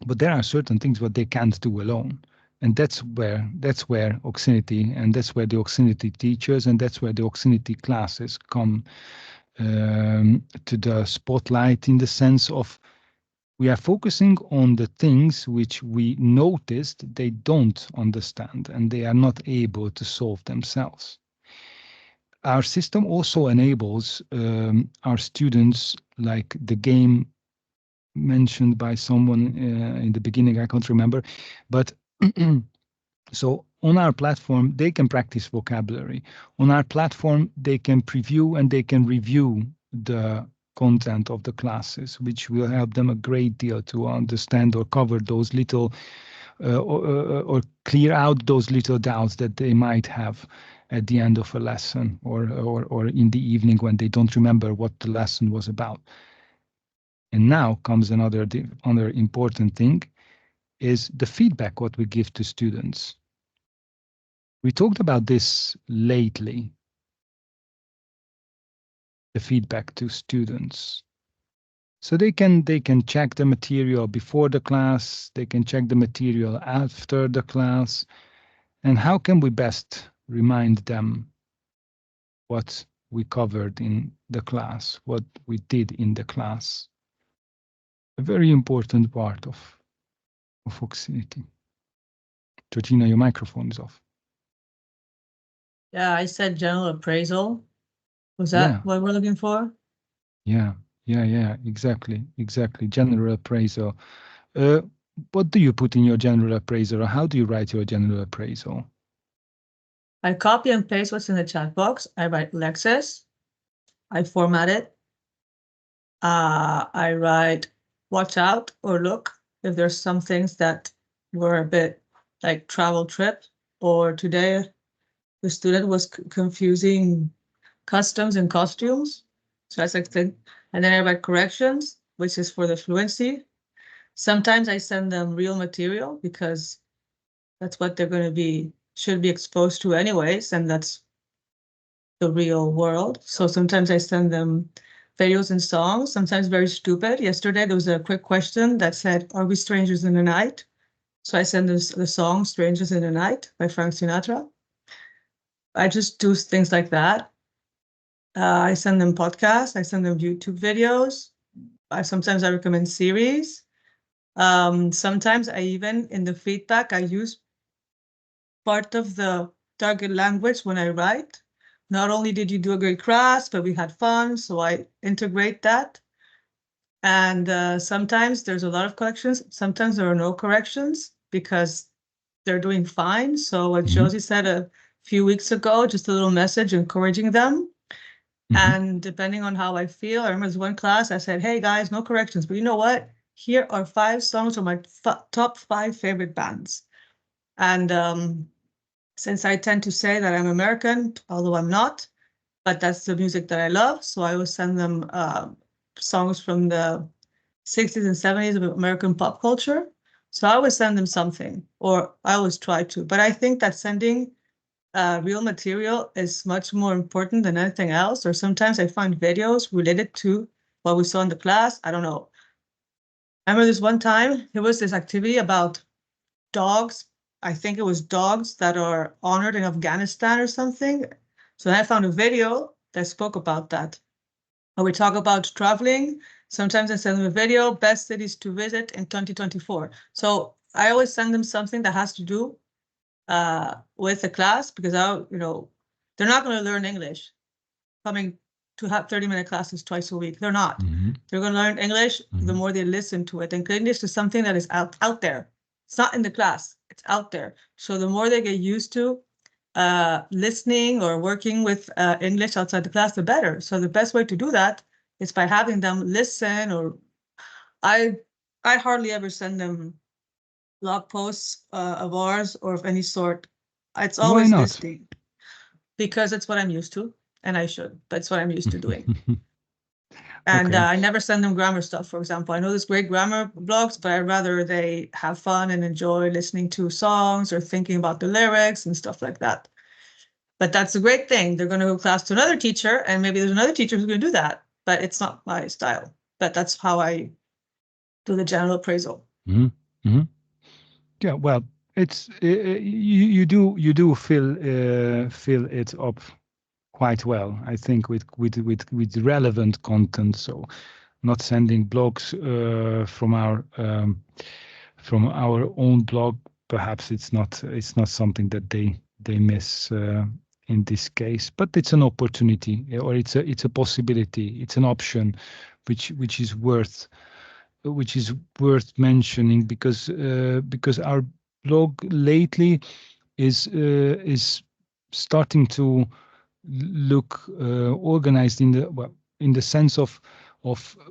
But there are certain things what they can't do alone. And that's where Oxinity, and that's where the Oxinity teachers, and that's where the Oxinity classes come to the spotlight, in the sense of we are focusing on the things which we noticed they don't understand and they are not able to solve themselves. Our system also enables our students, like the game mentioned by someone in the beginning, I can't remember, but so on our platform, they can practice vocabulary. On our platform, they can preview and they can review the content of the classes, which will help them a great deal to understand or cover those little or clear out those little doubts that they might have at the end of a lesson, or in the evening when they don't remember what the lesson was about. And now comes another important thing, is the feedback what we give to students. We talked about this lately, the feedback to students. So they can check the material before the class, they can check the material after the class. And how can we best remind them what we covered in the class, what we did in the class? A very important part of Oxinity. Georgina, your microphone is off. Yeah, I said general appraisal. Was that what we're looking for? Yeah, exactly. General appraisal. What do you put in your general appraisal, or how do you write your general appraisal? I copy and paste what's in the chat box. I write Lexis. I format it. I write watch out or look if there's some things that were a bit like travel trip, or today the student was confusing customs and costumes. So that's like thing. And then I write corrections, which is for the fluency. Sometimes I send them real material because that's what they're going to should be exposed to anyways. And that's the real world. So sometimes I send them videos and songs, sometimes very stupid. Yesterday, there was a quick question that said, "Are we strangers in the night?" So I send the song "Strangers in the Night" by Frank Sinatra. I just do things like that. I send them podcasts. I send them YouTube videos. Sometimes I recommend series. Sometimes I even, in the feedback, I use part of the target language when I write. Not only did you do a great class, but we had fun, so I integrate that. And sometimes there's a lot of corrections. Sometimes there are no corrections because they're doing fine. So what Josie said a few weeks ago, just a little message encouraging them. And depending on how I feel, I remember there's one class I said, "Hey guys, no corrections, but you know what? Here are 5 songs from my top 5 favorite bands." And since I tend to say that I'm American, although I'm not, but that's the music that I love, so I always send them songs from the 60s and 70s of American pop culture. So I always send them something, or I always try to. But I think that sending real material is much more important than anything else. Or sometimes I find videos related to what we saw in the class. I don't know. I remember this one time, there was this activity about dogs. I think it was dogs that are honored in Afghanistan or something. So then I found a video that spoke about that. And we talk about traveling. Sometimes I send them a video, best cities to visit in 2024. So I always send them something that has to do with the class, because they're not going to learn English coming to have 30-minute classes twice a week. They're not. They're going to learn English the more they listen to it. And English is something that is out there. It's not in the class. It's out there. So the more they get used to listening or working with English outside the class, the better. So the best way to do that is by having them listen. Or I hardly ever send them blog posts of ours or of any sort. It's always listening, because it's what I'm used to, and I should. That's what I'm used to doing. And I never send them grammar stuff, for example. I know there's great grammar blogs, but I'd rather they have fun and enjoy listening to songs or thinking about the lyrics and stuff like that. But that's a great thing. They're going to go class to another teacher, and maybe there's another teacher who's going to do that. But it's not my style. But that's how I do the general appraisal. Yeah, well, it's you do fill it up quite well, I think, with relevant content. So not sending blogs from our own blog. Perhaps it's not something that they miss in this case, but it's an opportunity, or it's a possibility. It's an option, which is worth mentioning, because our blog lately is starting to look organized in the sense of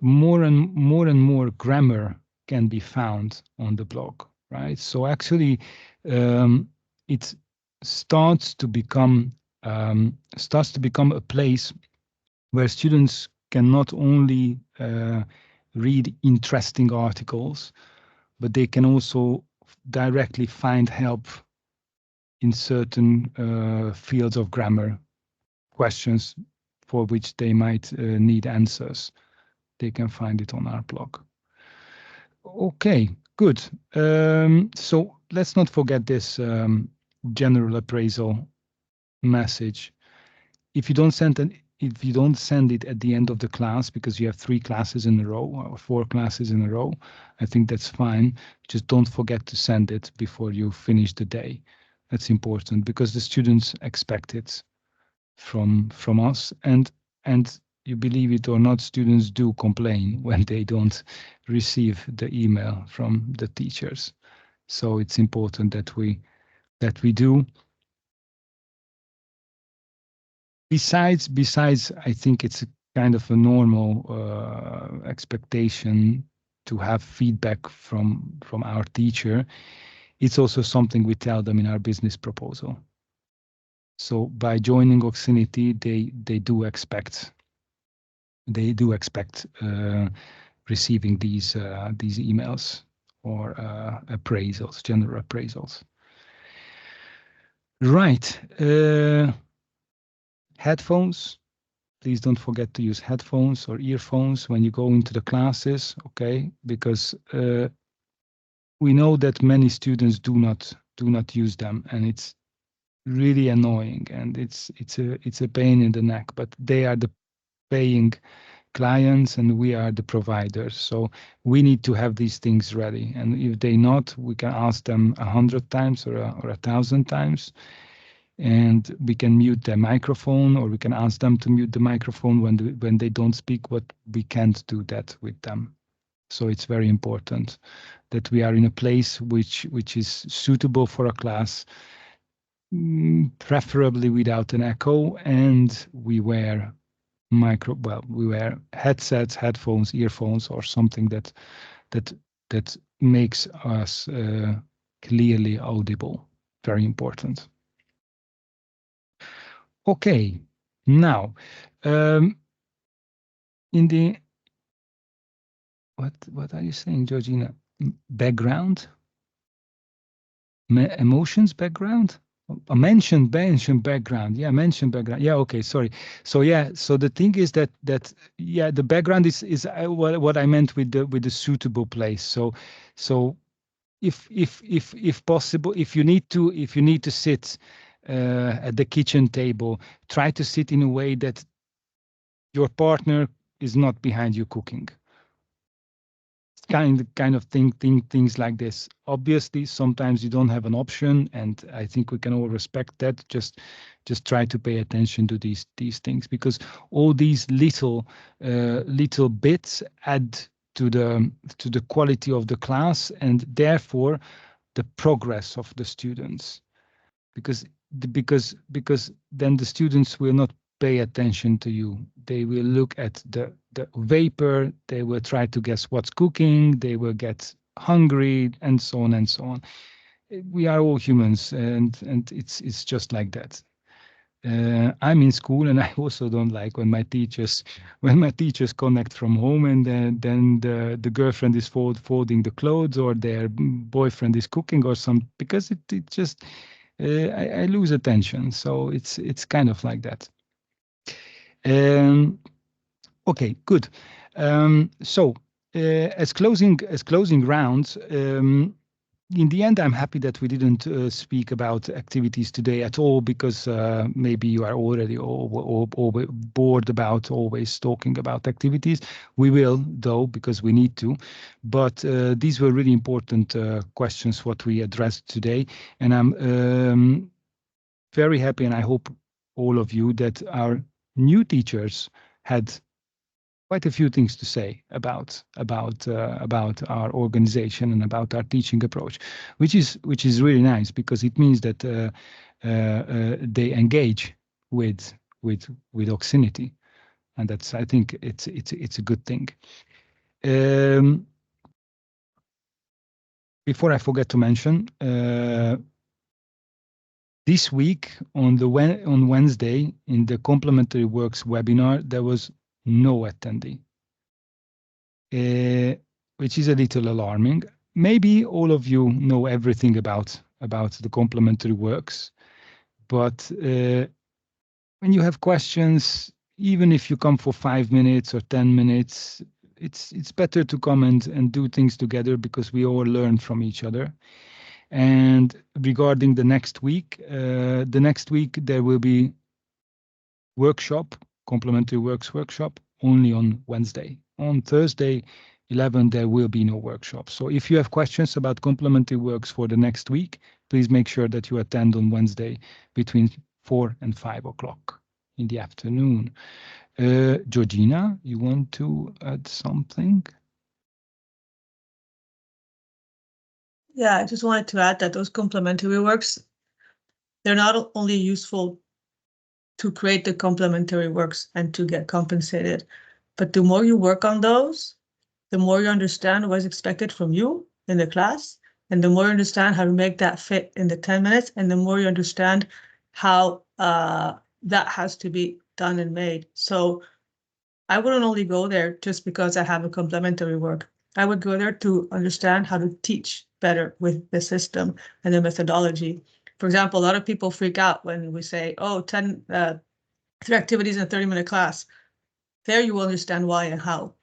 more and more grammar can be found on the blog, right? So actually, it starts to become a place where students can not only read interesting articles, but they can also directly find help in certain fields of grammar, questions for which they might need answers. They can find it on our blog. Okay, good. So let's not forget this general appraisal message. If you don't send it at the end of the class because you have 3 classes in a row or 4 classes in a row, I think that's fine. Just don't forget to send it before you finish the day. That's important, because the students expect it from us, and you believe it or not, students do complain when they don't receive the email from the teachers. So it's important that we do. Besides, I think it's a kind of a normal expectation to have feedback from our teacher. It's also something we tell them in our business proposal. So by joining Oxinity, they do expect receiving these emails or appraisals, general appraisals. Right. Headphones, please don't forget to use headphones or earphones when you go into the classes, okay? Because we know that many students do not use them, and it's really annoying, and it's a pain in the neck. But they are the paying clients, and we are the providers. So we need to have these things ready. And if they not, we can ask them 100 times or 1,000 times. And we can mute their microphone, or we can ask them to mute the microphone when they don't speak, but we can't do that with them. So it's very important that we are in a place which is suitable for a class, preferably without an echo, and we wear headsets, headphones, earphones, or something that makes us clearly audible. Very important. Okay, now in the what are you saying, Georgina? Background, emotions, background. Mentioned background. Yeah, mentioned background. Yeah, okay, sorry. So yeah, so the thing is that yeah, the background is what I meant with the suitable place. So if possible, if you need to sit at the kitchen table, try to sit in a way that your partner is not behind you cooking. Kind of things like this. Obviously, sometimes you don't have an option, and I think we can all respect that. Just try to pay attention to these things, because all these little bits add to the quality of the class, and therefore the progress of the students. Because then the students will not pay attention to you. They will look at the vapor, they will try to guess what's cooking, they will get hungry, and so on and so on. We are all humans, and it's just like that. I'm in school, and I also don't like when my teachers connect from home, and then the girlfriend is folding the clothes, or their boyfriend is cooking or something, because it just I lose attention. So it's kind of like that. Okay, good. So as closing rounds, in the end, I'm happy that we didn't speak about activities today at all, because maybe you are already bored about always talking about activities. We will, though, because we need to. But these were really important questions what we addressed today, and I'm very happy, and I hope all of you, that our new teachers had quite a few things to say about our organization and about our teaching approach, which is really nice, because it means that they engage with Oxinity, and that's, I think it's a good thing. Before I forget to mention, this week on Wednesday, in the Complementary Works webinar, there was no attendee, which is a little alarming. Maybe all of you know everything about the Complementary Works, but when you have questions, even if you come for 5 minutes or 10 minutes, it's better to come and do things together, because we all learn from each other. And regarding the next week there will be workshop, Complementary Works workshop, only on Wednesday. On Thursday, 11, there will be no workshop. So if you have questions about Complementary Works for the next week, please make sure that you attend on Wednesday between 4 and 5 o'clock in the afternoon. Georgina, you want to add something? Yeah, I just wanted to add that those complementary works, they're not only useful to create the complementary works and to get compensated, but the more you work on those, the more you understand what's expected from you in the class, and the more you understand how to make that fit in the 10 minutes, and the more you understand how that has to be done and made. So I wouldn't only go there just because I have a complementary work. I would go there to understand how to teach better with the system and the methodology. For example, a lot of people freak out when we say, oh, 10 3 activities in a 30-minute class. There you will understand why and how,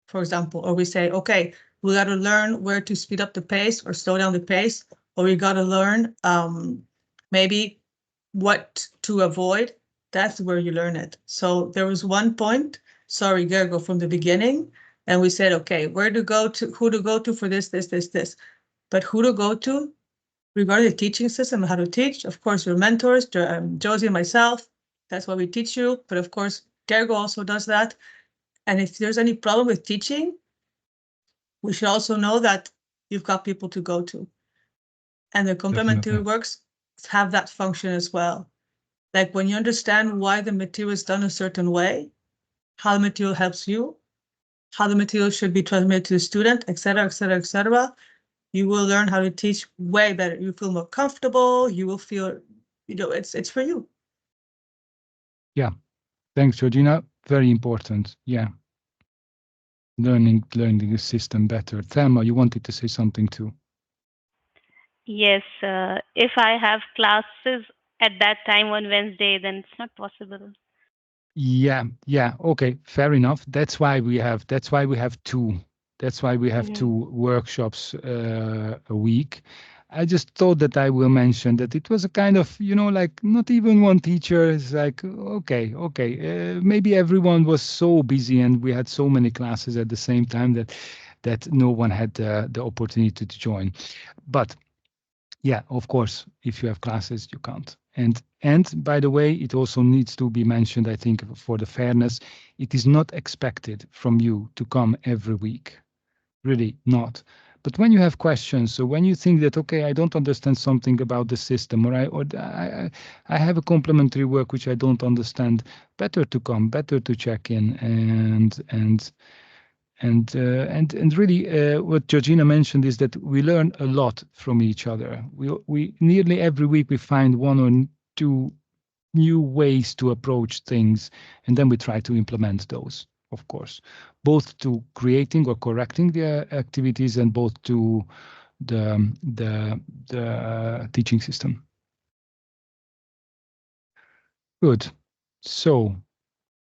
for example. Or we say, okay, we got to learn where to speed up the pace or slow down the pace, or we got to learn maybe what to avoid. That's where you learn it. So there was one point, sorry, Gergo, from the beginning, and we said, okay, where to go to, who to go to for this, but who to go to regarding the teaching system, how to teach. Of course, your mentors, Josie and myself, that's what we teach you. But of course, Gergo also does that. And if there's any problem with teaching, we should also know that you've got people to go to. And the complementary works have that function as well. Like when you understand why the material is done a certain way, how the material helps you, how the material should be transmitted to the student, etc., etc., etc., you will learn how to teach way better. You feel more comfortable. You will feel, it's for you. Yeah. Thanks, Georgina. Very important. Yeah. Learning the system better. Thelma, you wanted to say something too. Yes, if I have classes at that time on Wednesday, then it's not possible. Yeah, okay, fair enough. That's why we have two. That's why we have 2 workshops a week. I just thought that I will mention that it was a kind of, like not even one teacher is like, okay, maybe everyone was so busy and we had so many classes at the same time that no one had the opportunity to join. But yeah, of course, if you have classes, you can't. And by the way, it also needs to be mentioned, I think, for the fairness, it is not expected from you to come every week. Really not. But when you have questions, so when you think that, okay, I don't understand something about the system, or I have a complementary work which I don't understand, better to come, better to check in, and really, what Georgina mentioned is that we learn a lot from each other. We nearly every week we find 1 or 2 new ways to approach things, and then we try to implement those, of course, both to creating or correcting the activities and both to the teaching system. Good. So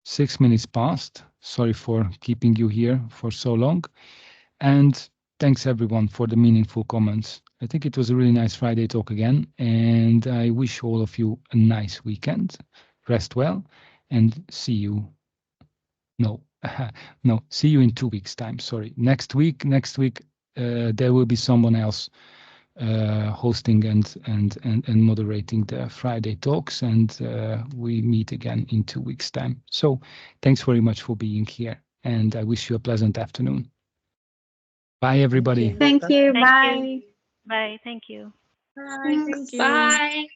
6 minutes passed. Sorry for keeping you here for so long. And thanks everyone for the meaningful comments. I think it was a really nice Friday talk again, and I wish all of you a nice weekend. Rest well, and see you. No, see you in 2 weeks' time. Sorry, next week. There will be someone else hosting and moderating the Friday talks, and we meet again in 2 weeks' time. So, thanks very much for being here, and I wish you a pleasant afternoon. Bye, everybody. Thank you. Thank Bye. you. Bye. Thank you. Bye. Thank you. Bye.